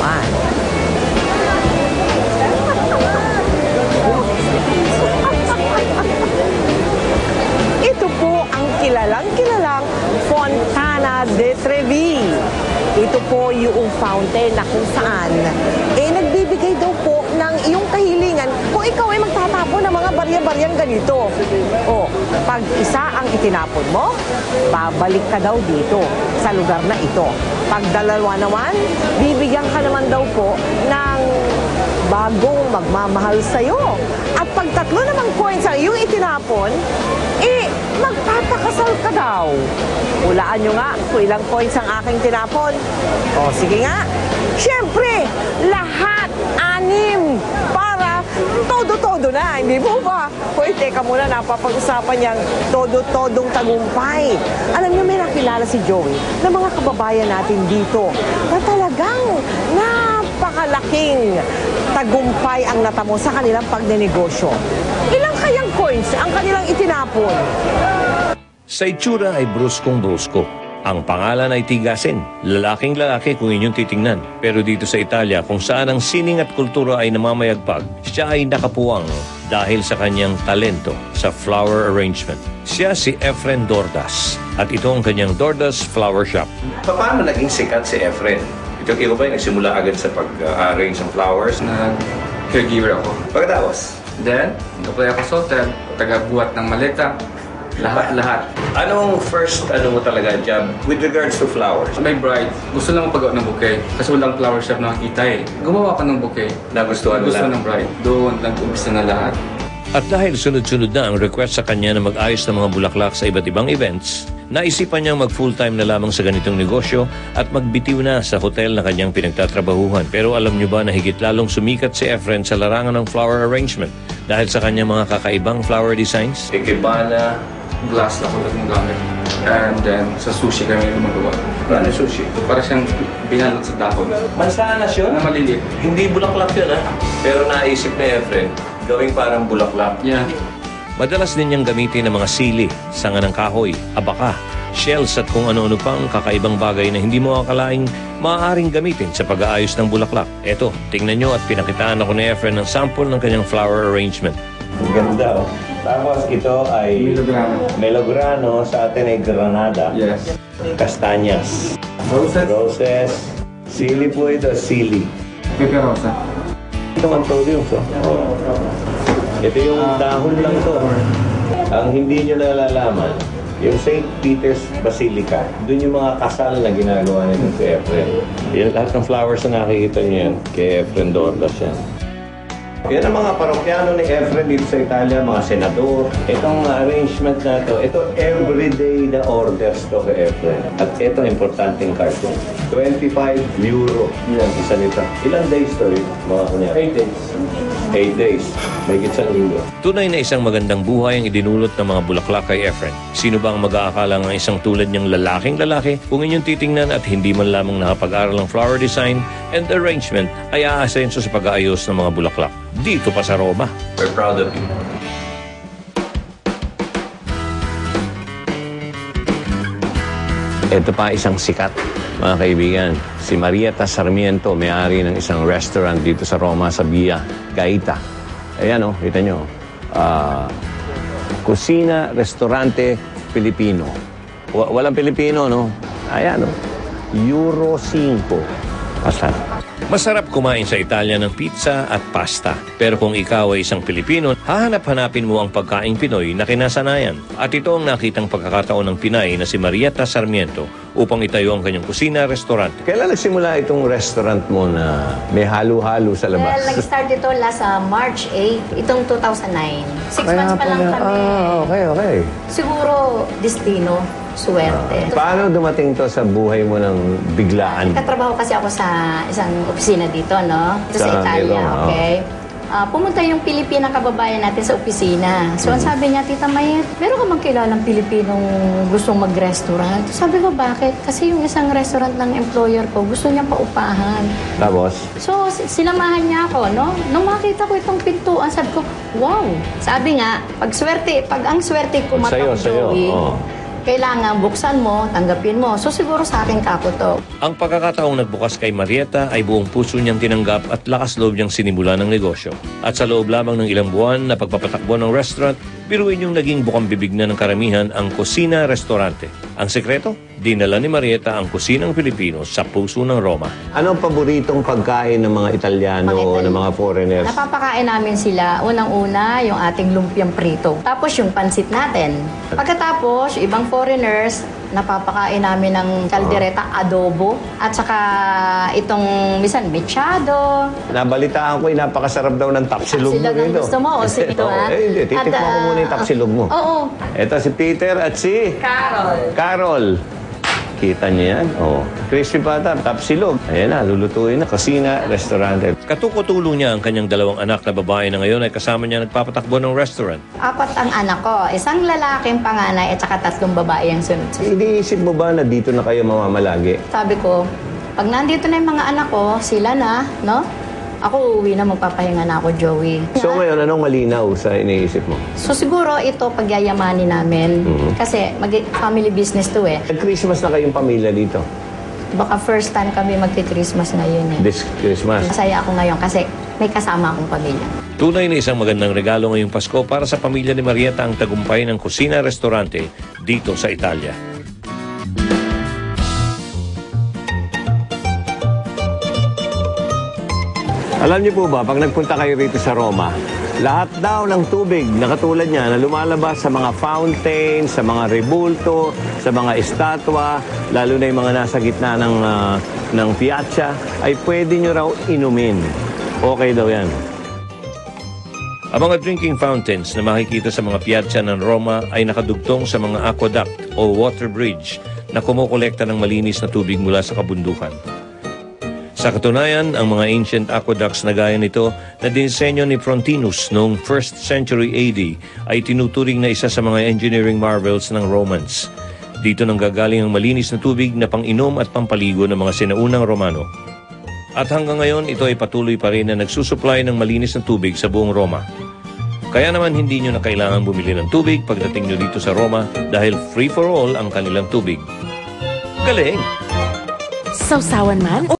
Ayan. Ito po ang kilalang Fontana de Trevi. Ito po yung fountain na kung saan nagbibigay daw po ng iyong kahilingan kung ikaw ay magtatapon ng mga barya-baryang ganito. O, pag isa ang itinapon mo, babalik ka daw dito sa lugar na ito. Pag dalawa naman, bibigyan ka naman daw po ng bagong magmamahal sa'yo. At pag tatlo namang coins ang iyong itinapon, magpapakasal ka daw. Hulaan nyo nga kung ilang coins ang aking tinapon. O, sige nga. Siyempre, lahat, 6 para todo-todo na. Hindi mo ba? Hoy, teka muna, napapag-usapan niyang todo-todong tagumpay. Alam niyo, may nakilala si Joey na mga kababayan natin dito na talagang napakalaking tagumpay ang natamo sa kanilang pagnenegosyo. Ilang kayang coins ang kanilang itinapon? Sa itsura ay bruskong-brusko. Ang pangalan ay Tigasin. Lalaking-lalaki kung inyong titingnan. Pero dito sa Italia, kung saan ang sining at kultura ay namamayagpag, siya ay nakapuwang dahil sa kanyang talento sa flower arrangement. Siya si Efren Dordas. At ito ang kanyang Dordas Flower Shop. Paano naging sikat si Efren? Ikaw ba yung nagsimula agad sa pag-arrange ng flowers? Caregiver ako. Pagkatapos? Then, apply ako sa hotel, taga-buhat ng maleta, lahat-lahat. Anong first mo talaga job with regards to flowers? May bride, gusto lang magpagawa ng bouquet kasi walang flower shop na nakikita eh. Gumawa ka ng bouquet. Nagustuhan Gusto nila? ng bride. Doon, nag-umpisa na lahat. At dahil sunod-sunod na ang request sa kanya na mag-ayos ng mga bulaklak sa iba't ibang events, naisipan niyang mag-full-time na lamang sa ganitong negosyo at magbitiw na sa hotel na kanyang pinagtatrabahuhan. Pero alam niyo ba na higit lalong sumikat si Efren sa larangan ng flower arrangement dahil sa kanyang mga kakaibang flower designs? Ikebana. Glass lang ako gumagamit. And then, sa sushi kami gumagawa. Ano sushi? Para siyang binalot sa dahon. Mansanas yun? Na maliliit. Hindi bulaklak yun Pero naisip ni Efren, gawing parang bulaklak. Yeah. Madalas din niyang gamitin ng mga sili, sanga ng kahoy, abaka, shells at kung ano-ano pang kakaibang bagay na hindi mo akalaing maaaring gamitin sa pag-aayos ng bulaklak. Eto, tingnan nyo at pinakitaan ako ni Efren ng sample ng kanyang flower arrangement. Ang ganda Tapos ito ay Melograno, sa atin ay Granada. Yes. Castañas. Roses. Roses. Sili po ito, sili. Peperosa. Ito ang Anthurium. Ito yung dahon lang to. Ang hindi nyo nalalaman, yung St. Peter's Basilica, dun yung mga kasal na ginagawa nito si Efren. Yan, lahat ng flowers na nakikita nyo yan, kay Efren Dordas yan. Yan ang mga parokyano ni Efren dito sa Italia, mga senador. Itong arrangement na to, ito everyday na orders to kay Efren. At ito, importanteng card. 25 euro. Yan, isa nito. Ilang days to mga kunyari? 8 days. 8 days. May gitsang linggo. Tunay na isang magandang buhay ang idinulot ng mga bulaklak kay Efren. Sino ba ang mag-aakala ng isang tulad niyang lalaking-lalaki kung inyong titingnan at hindi man lamang nakapag-aral ng flower design and arrangement ay aasenso sa pag-aayos ng mga bulaklak dito pa sa Roma. We're proud of you. Ito pa isang sikat, mga kaibigan. Si Marietta Sarmiento, may-ari ng isang restaurant dito sa Roma, sa Via Gaeta. Ayan o, kita nyo. Kusina, Restaurante Pilipino. Walang Pilipino, no? Ayan o. Euro 5. Masarap. Masarap kumain sa Italia ng pizza at pasta. Pero kung ikaw ay isang Pilipino, hahanap-hanapin mo ang pagkaing Pinoy na kinasanayan. At ito ang nakitang pagkakataon ng Pinay na si Marietta Sarmiento upang itayo ang kanyang kusina-restaurant. Kailan nagsimula itong restaurant mo na may halo-halo sa labas? Well, nag-start ito last March 8, itong 2009. 6 months pa lang kami. Okay. Siguro, destino, suwerte. Paano dumating to sa buhay mo ng biglaan? Katrabaho kasi ako sa isang opisina dito, no? Ito sa Sa Italia, Roma, okay? Pumunta yung Pilipina kababayan natin sa opisina. So, ang sabi niya, Tita May, meron ka bang kilalang Pilipinong gustong mag-restaurant? Sabi ko, bakit? Kasi yung isang restaurant ng employer ko, gusto niyang paupahan. Tapos? So, sinamahan niya ako, no? Nung makita ko itong pintuan, sabi ko, wow! Sabi nga, pag ang swerte ko matang Sa'yo. Joey, kailangan buksan mo, tanggapin mo. So siguro sa akin kako to. Ang pagkakataong nagbukas kay Marieta ay buong puso niyang tinanggap at lakas loob niyang sinimula ng negosyo. At sa loob lamang ng ilang buwan na pagpapatakbo ng restaurant, biruin yung naging bukang bibig na ng karamihan ang kusina restaurante. Ang sekreto? Dinala ni Marieta ang kusinang Pilipino sa puso ng Roma. Ano ang paboritong pagkain ng mga Italiano o ng mga foreigners? Napapakain namin sila. Unang-una, yung ating lumpiang prito. Tapos yung pansit natin. Pagkatapos, ibang foreigners, napapakain namin ng kaldereta adobo. At saka itong, misan, mechado. Nabalitaan ko, napakasarap daw ng tapsilog mo Tapsilog ang rito. gusto mo, o sige ito, ha? Hindi, titikman ko muna yung tapsilog mo. Oo. Ito si Peter at si Carol. Kita niyo yan? Oh. Crispy pata, tapsilog. Ayan na, lulutuin na. Kusina, restaurante. Katukotulo niya ang kanyang dalawang anak na babae na ngayon ay kasama niya nagpapatakbo ng restaurant. 4 ang anak ko. Isang lalaking panganay at saka 3 babae ang sunod-sunod. Iniisip mo ba na dito na kayo mamamalagi? Sabi ko, pag nandito na yung mga anak ko, sila na, no? Ako uuwi na, magpapahinga na ako, Joey. So ngayon, anong malinaw sa iniisip mo? So siguro ito pagyayamanin namin. Kasi family business to eh. Nag-Christmas na kayong pamilya dito? Baka first time kami magki-Christmas ngayon eh. This Christmas? Masaya ako ngayon kasi may kasama akong pamilya. Tunay na isang magandang regalo ngayong Pasko para sa pamilya ni Marieta ang tagumpay ng kusina restaurante dito sa Italia. Alam niyo po ba, pag nagpunta kayo rito sa Roma, lahat daw ng tubig na katulad niya na lumalabas sa mga fountain, sa mga rebulto, sa mga estatwa, lalo na yung mga nasa gitna ng piazza, ay pwede niyo raw inumin. Okay daw yan. Ang mga drinking fountains na makikita sa mga piazza ng Roma ay nakadugtong sa mga aqueduct o water bridge na kumukolekta ng malinis na tubig mula sa kabundukan. Sa katunayan, ang mga ancient aqueducts na gaya nito na dinisenyo ni Frontinus noong 1st century AD ay tinuturing na isa sa mga engineering marvels ng Romans. Dito nang gagaling ang malinis na tubig na pang-inom at pampaligo ng mga sinaunang Romano. At hanggang ngayon, ito ay patuloy pa rin na nagsusupply ng malinis na tubig sa buong Roma. Kaya naman hindi nyo na kailangan bumili ng tubig pagdating nyo dito sa Roma dahil free for all ang kanilang tubig. Galing! Sausawan man